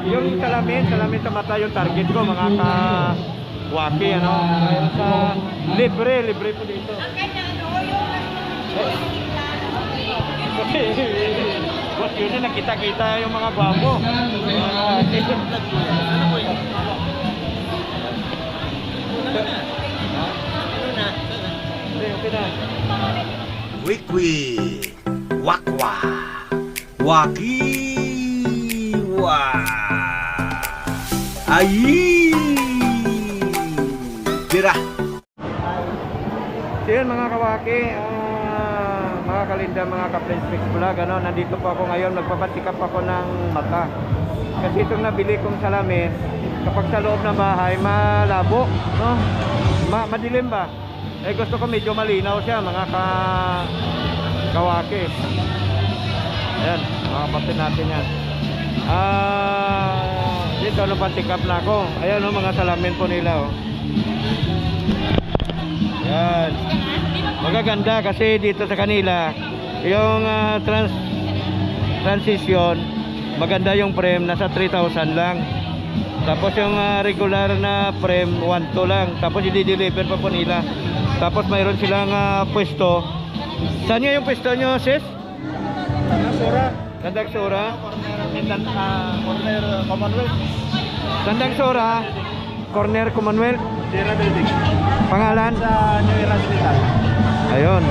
Yung salamin sa mata yung target ko, mga ka-waki, ano. Kaya sa libre po dito. Kasi yun na nakita-kita yung mga babo. Wikwi, wakwa, wakiwa, ayi, tira. So yun mga kawaki, mga kalinda, mga ka-Friends Mix Vlog, ano, nandito po ako ngayon, nagpapasikap ako ng mata. Kasi itong nabili kong salamin, kapag sa loob ng bahay, malabo, no? Madilim ba? Eh gusto ko medyo malinaw siya, mga kawaki. Ayan, mga kapatid natin yan. Dito napasikap na ako. Ayan o, mga salamin po nila o. Ayan. Magaganda kasi dito sa kanila yung transition, maganda yung frame, nasa 3,000 lang. Tapos yung regular na frame 1,2 lang. Tapos i-deliver pa po nila. Tapos mayroon silang pwesto. Saan nyo yung pwesto nyo, sis? Sura. Tandang Sura. Corner Commonwealth. Tandang Sura. Corner Commonwealth. Sierra Building. Pangalan? Sa New Era Hospital. Ayun.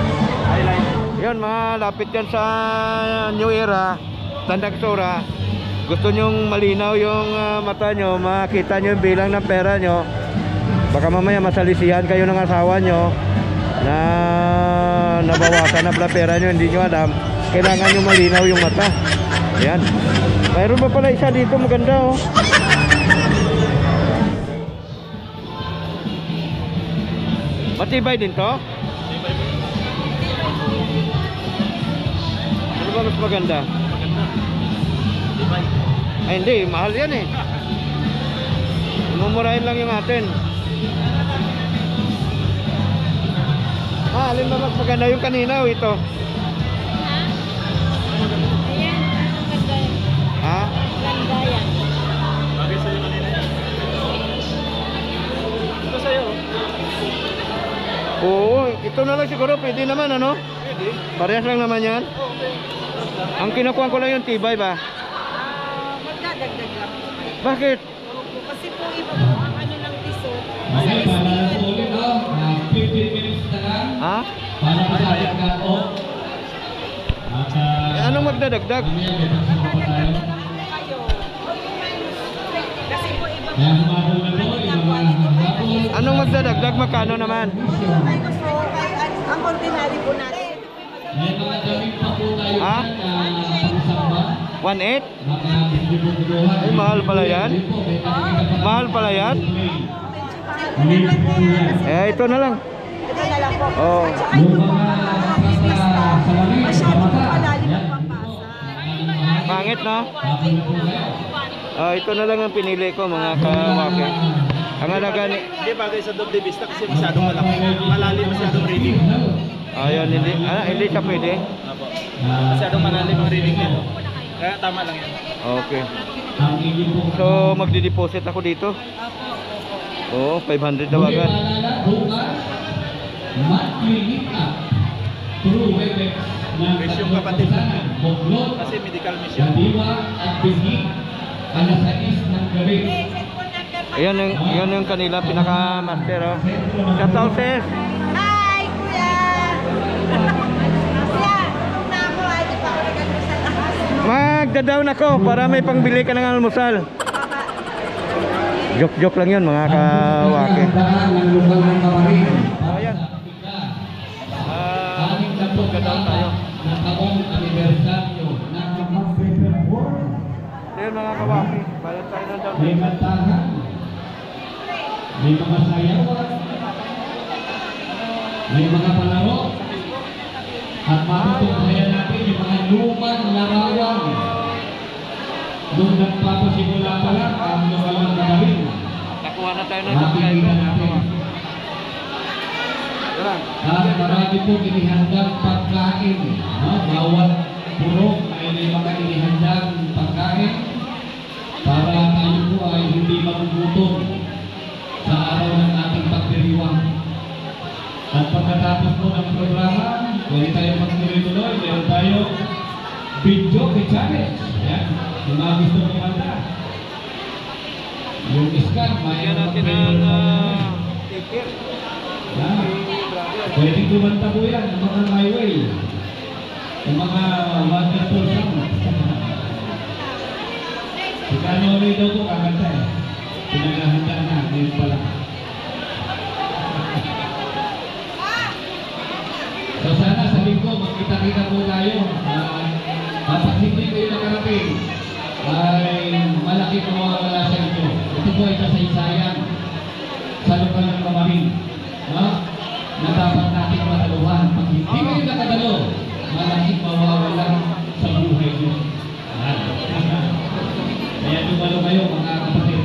Highlight. Yun, mga lapit yan sa New Era. Tandang Sura. Gusto nyong malinaw yung mata nyo, makita nyo yung bilang ng pera nyo. Baka mamaya masalisihan kayo ng asawa nyo na nabawasan na pera nyo, hindi nyo alam. Kailangan nyo malinaw yung mata. Ayan. Mayroon pa pala isa dito, maganda oh. Matibay din to? Ano ba mas maganda? Ay hindi, mahal yan eh. Mumurahin lang yung atin. Alin ba mas maganda, yung kanina o ito? Ayan, ganda yan. Ha? Ganda yan. Bagay sa'yo kanina yan. Ito sa'yo. Oo, ito na lang siguro, pwede naman ano? Pwede. Parehas lang naman yan. Ang kinukuha ko lang yung tibay ba? Magdadagdag lang. Bakit? Kasi po iba po ang ano ng piso. Sa SDL. 15 minutes na lang Ha? para masayang ka o at Eh, anong magdadagdag? Magdadagdag na lang po kayo. Kasi po iba po. kaya humabol na po yung mga humabol. Anong magdadagdag? Magkano naman? Ay gusto ko kay ang ordinary po natin. May mga damit pa po tayo Ha? dyan na pangsamba 1.8? mga distributuhan. Ay, mahal pala yan. Mahal pala yan? Eh, ito na lang. Ito na lang po. Oo. At saka ito po, masyado po palalim ang papasa. Pangit no? Ito na lang ang pinili ko mga kawaki. Ang halaga ni... Hindi bagay sa Doble Vista kasi masyadong malaki. Malalim, masyadong reading. Ayun, hindi siya pwede. Apo. Masyadong malalim ang reading nito. Kaya tama lang yan. Okay. So, magdi-deposit ako dito. Oo, 500 daw agad. Mission kapatid natin. Kasi medical mission. Ayan yung kanila pinaka-master oh. Shout out sis. Hi, kuya! Kuya, nung na ako, ay di pa ako nag-almusal. Magda-down ako para may pangbili ka ng almusal. Joke lang yun mga kawaki. Ayan. Magda-down tayo. Ayan mga kawaki. Bayad tayo ng down. May kantahan, may mga sayawan, may mga palaro, at matutunghayan natin yung mga lumang larawan. Nung nagpapasimula pa lang ang nawalang gagawin. Nakuha na tayo ng subscriber mga kawaki. Yan. At marami pong inihandang pagkain. No? Bawat purok ay may mga inihandang pagkain para ang gutom sa araw ng ating pagdiriwang. At pagkatapos po ng programa, pwede tayo magtuloy-tuloy. Meron tayo video challenge. Yan. Yung mga gusto kumanta. Yung iskan, Bigyan natin ng ticket. Pwede kumanta po yan, ang mga highway. Ang mga wonderful song. Si Kanori daw po kakanta eh. Pinagahanda na, ngayon pala. So sana sa linggo, magkita-kita po tayo. Kapag hindi kayo nakarating, ay malaki mawawala sa inyo. Ito po ay kasaysayan sa lokal ng Kamarin. No? Na dapat natin mataluhan. Pag hindi kayo nakadalo, malaki mawawala sa buhay nyo. Kaya dumalo kayo mga kapatid.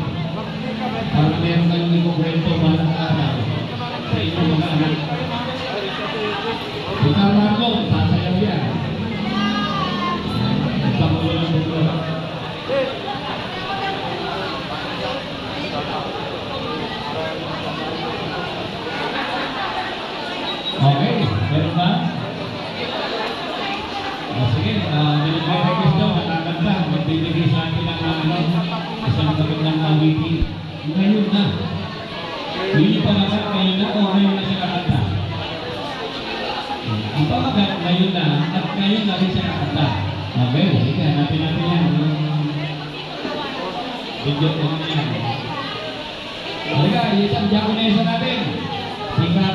Para meron kayong ikukwento balang araw sa inyong mga anak. Ikaw Marlon, sasayaw yan. Nagpakulo ng bulo. Okay, meron ba? Sige, may request daw, nakakanta. Magbibigay sa atin ng isang magandang awitin. Ngayon na. Hindi pa naman ngayon na o ngayon na siya kakanta? Ang pamagat ngayon na at ngayon na rin siya kakanta. Okay, sige, hanapin natin yan. Video ko na yan. Halika, isang Japanese natin. Sika,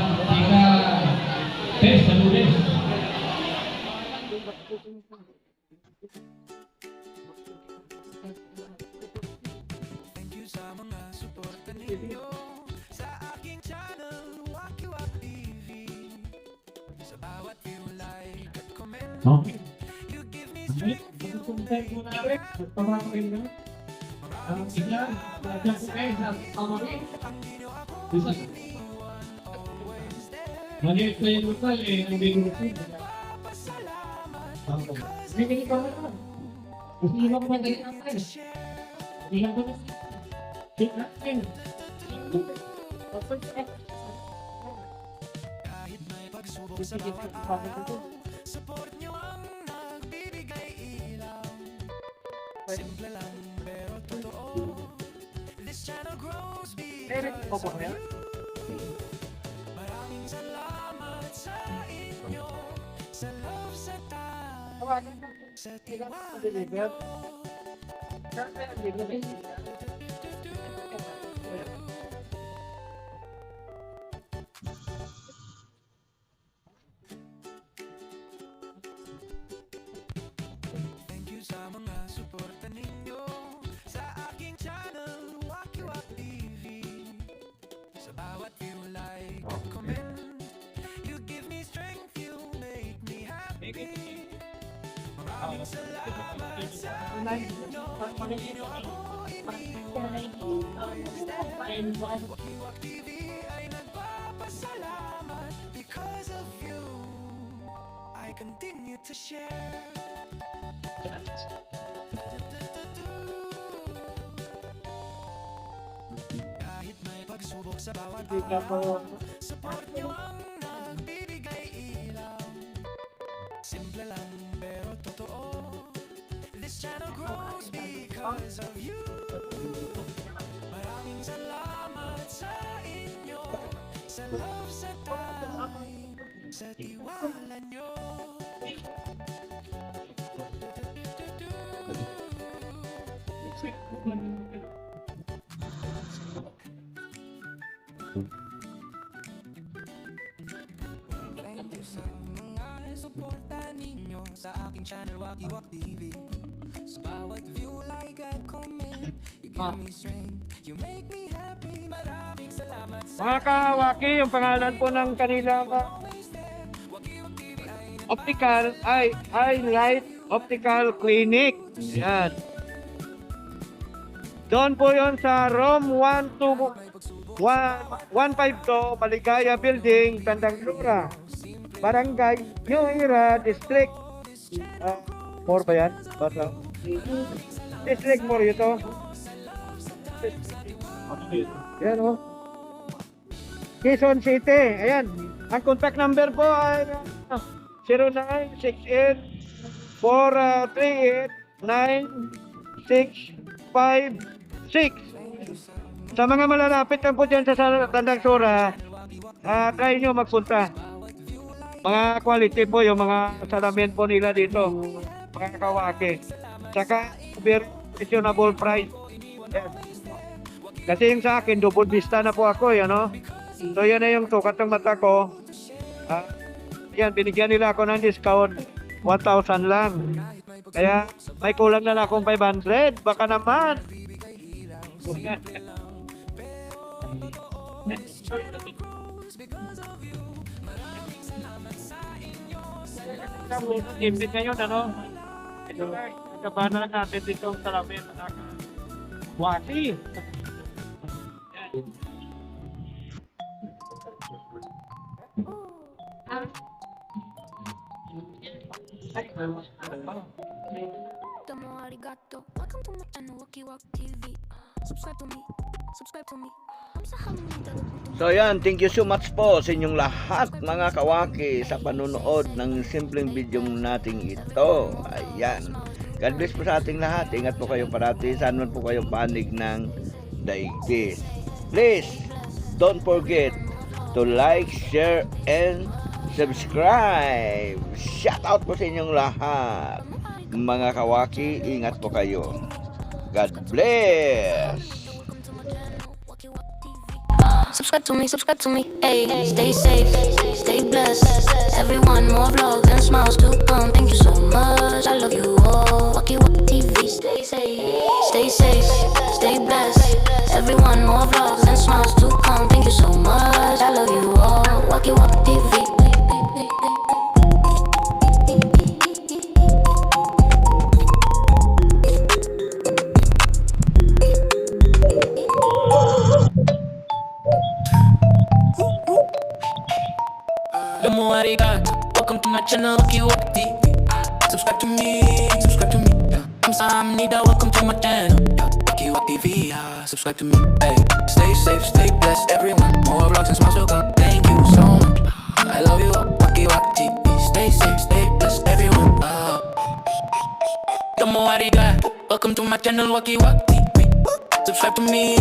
Tess, Saludes. Thank you sa mga suporta ninyo sa aking channel, Wacky Wack TV. Sa bawat view, like at comment, Okay. you give me strength, you make me Maliit na yung lokal eh, ang binigay ko. Bibigay ko na. Hindi mo ba tayo ang tayo? Hindi lang ko na. Take natin. kahit may pagsubok sa bawat araw. Support nyo ang nagbibigay ilaw. Simple lang pero totoo. This channel grows because of you. Maraming salamat sa inyo. Sa love, sa time, sa tiwala nyo. Thank you sa mga suporta ninyo sa aking channel, Wacky Wack TV. Sa bawat view, like, at comment, you give me strength, you make me happy. Maraming salamat sa inyo. Inyo ako Wacky Wack TV ay nagpapasalamat. Because of you, I continue to share. Kahit may pagsubok sa bawat araw, support nyo ang nagbibigay ilaw. Simple lang pero totoo. This channel grows because of you. Maraming salamat sa inyo. Sa love, sa time, sa tiwala nyo. Thank you sa mga suporta ninyo sa aking channel, Wacky Wack TV. Sa bawat view, like at comment, you give me strength, you make me happy. Maraming salamat sa Mga kawaki, yung pangalan po ng kanilang optical, Highlight Optical Clinic. Yan. Doon po yon sa room 152, Maligaya Building, Tandang Sura, Barangay New Era, District 4 ba yan? Basta. District 4 ito. Ayan o. Quezon City. Ayan. Ang contact number po ay 0968-438-9656. Sa mga malalapit lang po dyan sa Tandang Sora, try nyo magpunta. Mga quality po yung mga salamin po nila dito. Mga kawaki. Saka, very reasonable price. Yes. Kasi yung sa akin, double vista na po ako, yan o. So yan na yung sukat ng mata ko. Yan, binigyan nila ako ng discount. 1,000 lang. Kaya may kulang na lang akong 500. Baka naman. Impit ngayon, ano? Ito guys, nagkabana lang natin dito ang salamin. Wati! Domo arigato. Welcome to my channel, Waki Wak TV. Subscribe to me. Subscribe to me. So yan, thank you so much po sa inyong lahat mga kawaki sa panonood ng simpleng video nating ito. Ayan. God bless po sa ating lahat. Ingat po kayo parati. Saan man po kayo panig ng daigdig. Please, don't forget to like, share, and subscribe. Shout out po sa inyong lahat. Mga kawaki, ingat po kayo. God bless. Subscribe to me, hey, stay safe, stay blessed. Everyone, more vlogs and smiles to come. Thank you so much, I love you all. Waki Wak TV, stay safe, stay blessed. Everyone, more vlogs and smiles to come. Thank you so much, I love you all. Waki Wak TV. Domo arigato. Welcome to my channel, Waki Wak TV. Subscribe to me, yeah. Kamsahamnida, welcome to my channel, yeah. Waki Wak TV, subscribe to me, hey. Stay safe, stay blessed, everyone. More vlogs and smiles will come. Thank you so much. I love you, Waki Wak TV. Stay safe, stay blessed, everyone. Domo arigato. Welcome to my channel, Waki Wak TV. Subscribe to me,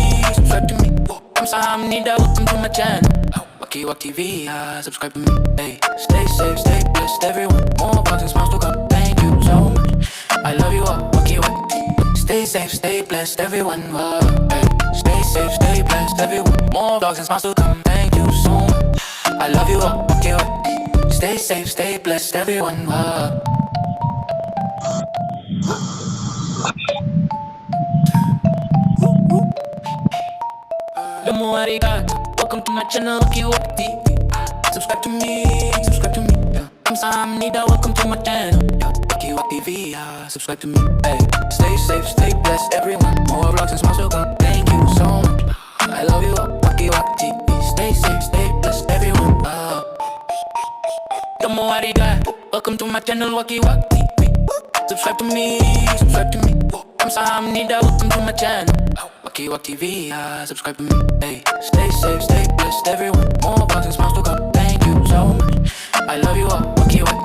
Kamsahamnida, welcome to my channel. Waki Wak TV, subscribe to me, hey. Stay safe, stay blessed, everyone. More vlogs and smiles to come. Thank you so much. I love you all, Waki Wak. Stay safe, stay blessed, everyone. Hey. Stay safe, stay blessed, everyone. More vlogs and smiles to come. Thank you so much. I love you all, Waki Wak. Stay safe, stay blessed, everyone. Domo arigato. Welcome to my channel, Waki Wak TV. Subscribe to me, yeah. Kamsahamnida, welcome to my channel, yeah. Waki Wak TV, subscribe to me, hey. Stay safe, stay blessed, everyone. More vlogs and smiles will come. Thank you so much. I love you all, Waki Wak TV. Stay safe, stay blessed, everyone. Domo arigato. Welcome to my channel, Waki Wak TV. Subscribe to me, Kamsahamnida, welcome to my channel. Waki Wak TV, subscribe to me, hey. Stay safe, stay blessed, everyone. More vlogs and smiles to come. Thank you so much. I love you all, Waki Wak.